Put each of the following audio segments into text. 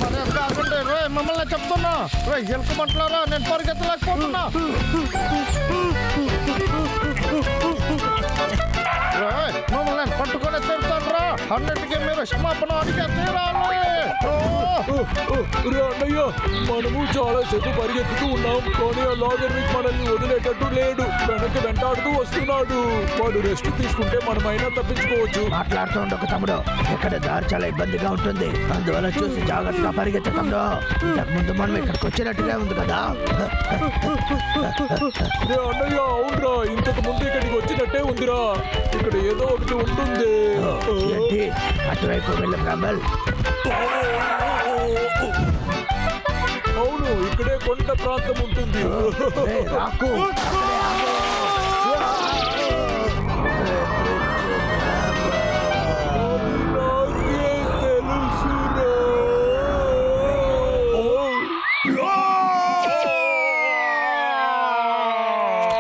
మరి అది కాకుండా రే మిమ్మల్ని చెప్తున్నా రే ఎలుకమంటున్నారా నేను పరిగెత్తలేకపోతున్నా మమ్మల్ని నేను పట్టుకొని తిడతాను రా అన్నిటికీ మీరు క్షమాపణ అడిగే తీరాలి అన్నయ్య మనము చాలా సేపు పరిగెత్తుతూ ఉన్నాం కానీ ఆ లాగర్విక్ మనల్ని వదిలేటట్టు లేడు వెనక్కి వెంటాడుతూ వస్తున్నాడు వాడు రెస్ట్ తీసుకుంటే మనమైనా తప్పించుకోవచ్చు మాట్లాడుతూ ఉండకు తమ్ముడు ఇక్కడ దారి చాలా ఇబ్బందిగా ఉంటుంది అందువల్ల చూసి జాగ్రత్తగా పరిగెత్త తమ్ముడు ఇంతకుముందు మనం ఇక్కడికి వచ్చినట్టుగా ఉంది కదా అన్నయ్య అవునరా ఇంతకు ముందు ఇక్కడికి వచ్చినట్టే ఉందిరా ఇక్కడ ఏదో ఒకటి ఉంటుంది ఏంటి అటువైపు వెళ్ళి బ్రహ్మల్ అవును ఇక్కడే కొండ ప్రాంతం ఉంటుంది రాకు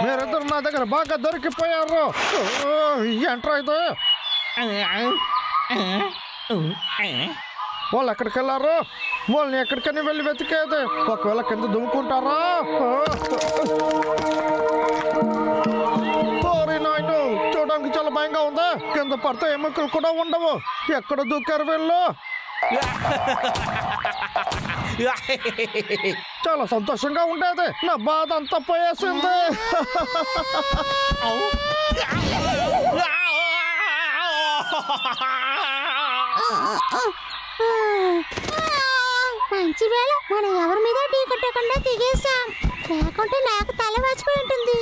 మీరిద్దరు నా దగ్గర బాగా దొరికిపోయారు ఏంట్రా ఇది వాళ్ళు ఎక్కడికి వెళ్ళారు వాళ్ళని ఎక్కడికైనా వెళ్ళి వెతికేది ఒకవేళ కింద దుమ్ముకుంటారా నాయను చూడడానికి చాలా భయంగా ఉందా కింద పడితే ఎముకలు కూడా ఉండవు ఎక్కడ దూకారు వీళ్ళు చాలా సంతోషంగా ఉండేది నా బాధ అంతా పోయేసింది మంచి వేళ మనం ఎవరి మీద ఢీ కొట్టకుండా దిగేసాం లేకుంటే నాకు తల వాచిపోయి ఉంటుంది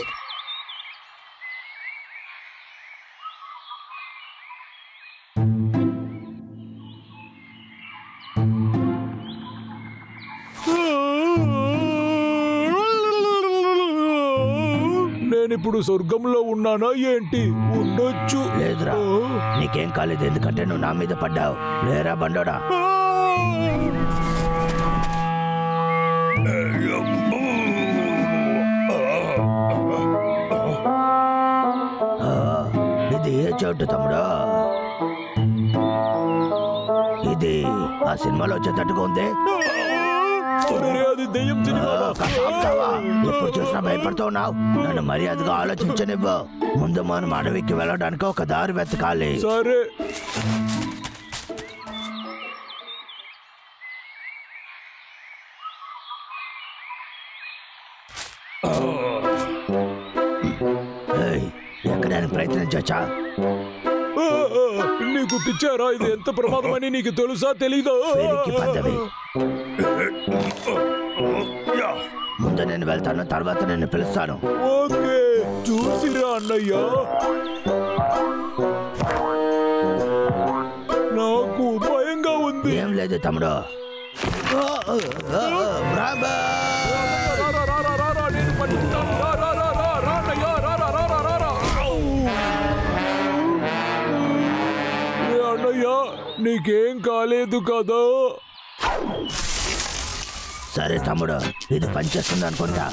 నేనిప్పుడు స్వర్గంలో ఉన్నానా ఏంటి ఉండొచ్చు లేదురా నీకేం కాలేదు ఎందుకంటే నువ్వు నా మీద పడ్డావు లేరా బండోడా ఇది ఏ చోటు తమ్ముడు ఇది ఆ సినిమాలో వచ్చేటట్టుగా ఉంది అది దెయ్యం సినిమా ఎప్పుడు చూసినా భయపడుతూ ఉన్నావు నన్ను మర్యాదగా ఆలోచించనివ్వు ముందు మనం అడవికి వెళ్ళడానికి ఒక దారి వెతకాలి సరే ఎక్కడానికి ప్రయత్నించొచ్చా నీకు పిచ్చారా ఇది ఎంత ప్రమాదమని నీకు తెలుసా తెలీదా ముందు నేను వెళ్తాను తర్వాత నేను పిలుస్తాను ఓకే చూసిరా అన్నయ్య నాకు భయంగా ఉంది ఏం లేదు తమ్ముడు అన్నయ్య నీకేం కాలేదు కదా సరే తమ్ముడు ఇది పనిచేస్తుంది అనుకుంటా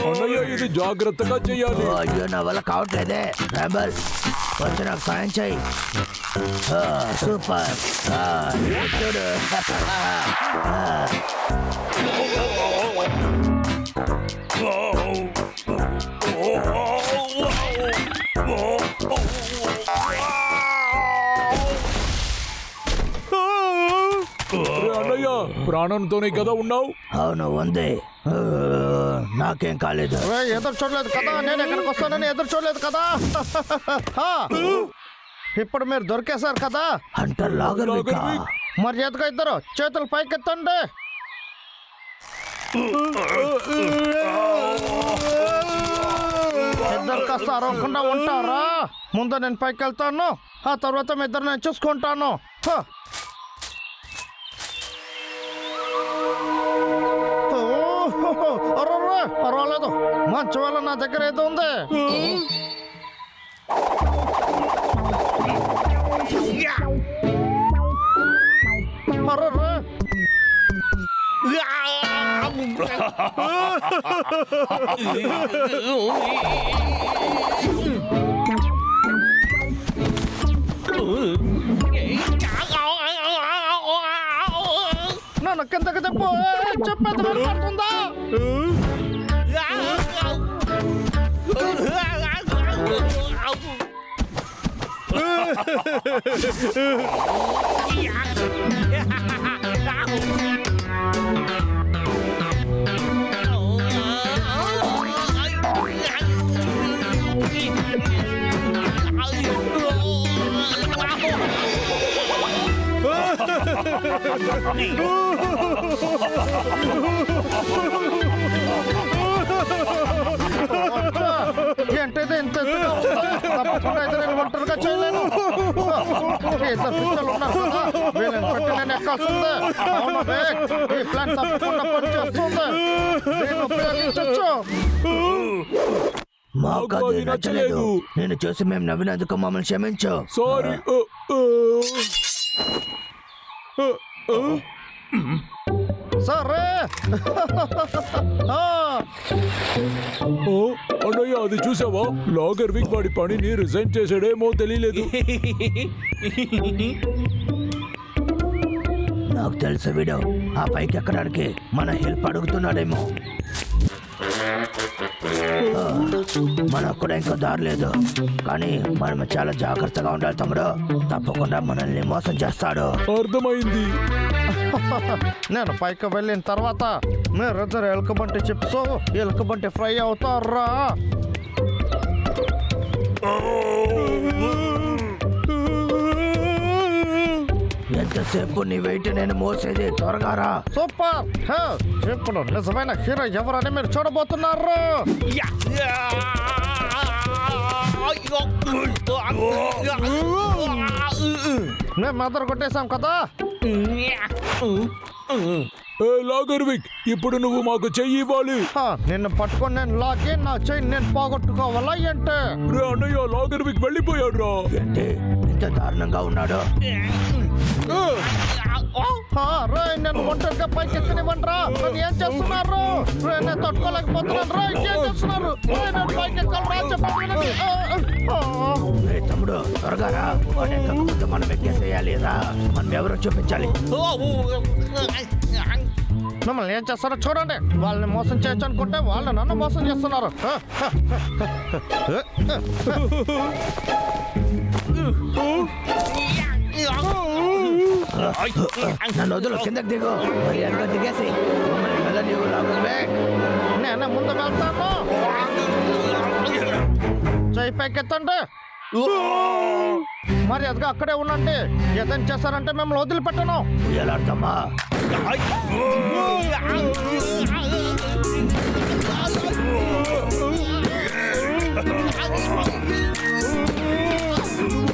అన్నయ్య ఇది జాగ్రత్తగా చెయ్యాలి అయ్యో నా వల్ల కావట్లేదే రాంబల్ కొంచెం నాకు సాయం చేయి సూపర్ చూడు అన్నయ్య ప్రాణంతోనే కదా ఉన్నావు అవును ఉంది నాకేం కాలేదు ఎదురు చూడలేదు కదా నేను ఎక్కడికి వస్తానని ఎదురు చూడలేదు కదా ఇప్పుడు మీరు దొరికేశారు కదా హంటర్ లాగర్విక్ మర్యాదగా ఇద్దరు చేతులు పైకెత్తండి ఇద్దరు కాస్త అరవకుండా ఉంటారా ముందు నేను పైకి వెళ్తాను ఆ తర్వాత మీ ఇద్దరు నేను చూసుకుంటాను పర్వాలేదు మంచి వాళ్ళ నా దగ్గర ఏదో ఉంది చెప్పేది వినపడుతుందా? ఏంటిది ఇంత ఎత్తుగా ఉందా? తప్పకుండా అయితే నేను ఒంటరిగా చేయలేను. ఇద్దరు పిల్లలు ఉన్నారు కదా, వీళ్ళని పెట్టి నేను ఎక్కాల్సిందే. అవును వేగ్, ఈ ప్లాన్ తప్పకుండా పనిచేస్తుంది. నేను ఉపయోగించొచ్చు. మాకు అది నచ్చలేదు. నేను చూసి మేము నవ్వినందుకు మమ్మల్ని క్షమించు. సారీ. సరే. అన్నయ్య అది చూసావా? లాగర్ వీక్ వాడి పనిని రిజైన్ చేసాడేమో తెలియలేదు. నాకు తెలుసు వీడు ఆ పైకి ఎక్కడానికి మన హెల్ప్ అడుగుతున్నాడేమో. మనకు కూడా ఇంకో దారి లేదు, కానీ మనం చాలా జాగ్రత్తగా ఉండాలి తమ్ముడు. తప్పకుండా మనల్ని మోసం చేస్తాడు. అర్థమైంది. నేను పైకి వెళ్ళిన తర్వాత మీరిద్దరు ఎలుకబంటి చిప్స్ ఎలుకబంటి ఫ్రై అవుతారా? ఎంతసేపు నీ వెయిట్ నేను మోసేది, త్వరగా రా. సూపర్. ఇప్పుడు నిజమైన హీరో ఎవరని మీరు చూడబోతున్నారు. మేము మెదరు కొట్టేశాం కదా. లాగర్ వీక్, ఇప్పుడు నువ్వు మాకు చెయ్యి ఇవ్వాలి. నిన్ను పట్టుకొని నేను లాగి నా చెయ్యి నేను పోగొట్టుకోవాలా ఏంటి? రే అన్నయ్య, లాగర్ వీక్ వెళ్ళిపోయాడు రా. ఏంటి ఇంత దారుణంగా ఉన్నాడు? నేను ఒంటరిగా పైకి ఎక్కనివ్వండి రా. నేను ఏం చేస్తున్నారు? నేను తట్టుకోలేకపోతున్నాను రా. ఇంకేం చేస్తున్నారు? నేను పైకి ఎక్కాలి రా. చెప్పండి. తమ్ముడు త్వరగా రా. వాడు ఎక్కకపోతే మనం ఎక్కేసేయాలి రా. మనం ఎవరో చూపించాలి. మిమ్మల్ని ఏం చేస్తారో చూడండి. వాళ్ళని మోసం చేయొచ్చు అనుకుంటే వాళ్ళు నన్ను మోసం చేస్తున్నారు. నన్ను వదులు, కిందకి దిగు. మరి వెనక దిగేసి మమ్మల్ని వెళ్ళనివ్వు లాగర్ వీక్. నేనే ముందు వెళ్తాను. చెయ్యి పైకెత్తండి. మరి అదిగా అక్కడే ఉండండి. ఏదైనా చేస్తారంటే మిమ్మల్ని వదిలిపెట్టను. ఎలాడతామా?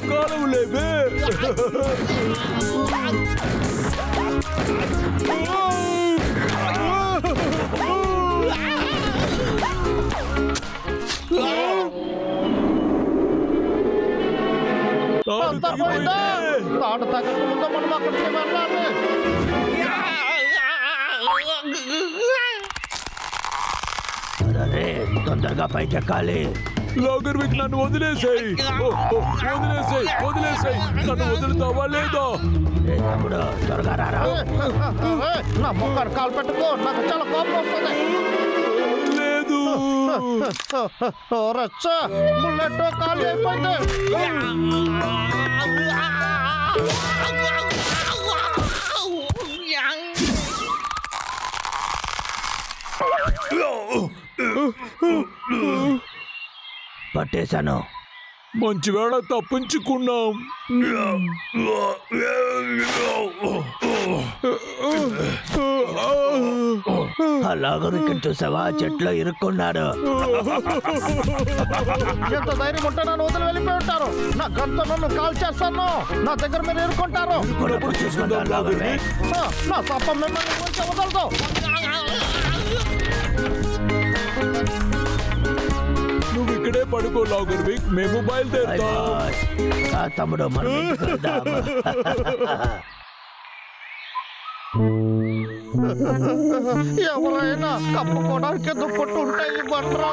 కాలం లేవే. తాడు తగ్గక ముందు మనం అక్కడికి వెళ్ళాలి. అరే తొందరగా పైకి ఎక్కాలి. లాగర్ వీక్, నన్ను వదిలేసాయి. వదిలేసాయి. నన్ను వదులుతావా లేదా? తమ్ముడు త్వరగా రారా. నా మొక్కడు కాలు పెట్టుకో. నాకు చాలా కోపం వస్తుంది. లేదు. రచ్చ బుల్లెట్ ఖాళీ అయిపోయింది. పట్టేశాను. మంచి వేళ తప్పించుకున్నాం. ఆ లాగర్ ఇక్కడ చూసావా? చెట్లో ఇరుక్కున్నాడు. ఎంత ధైర్యం ఉంటే నన్ను వదిలి వెళ్ళిపోయి ఉంటారు. నా గంతో నన్ను కాల్ చేస్తాను. నా దగ్గర మీరు ఎదుర్కొంటారు. చూసుకుంటాను లాగర్ వీక్. నా తప్ప మిమ్మల్ని గురించి వదలదు. నువ్వు ఇక్కడే పడుకో లాగర్ వీక్, మేము బయలుదేరుతాం. తమ్ముడు మనం ఇంటికి వెళ్దాం. ఎవరైనా కప్పుకోవడానికి దుప్పట్టు ఉంటాయి బండ్రా.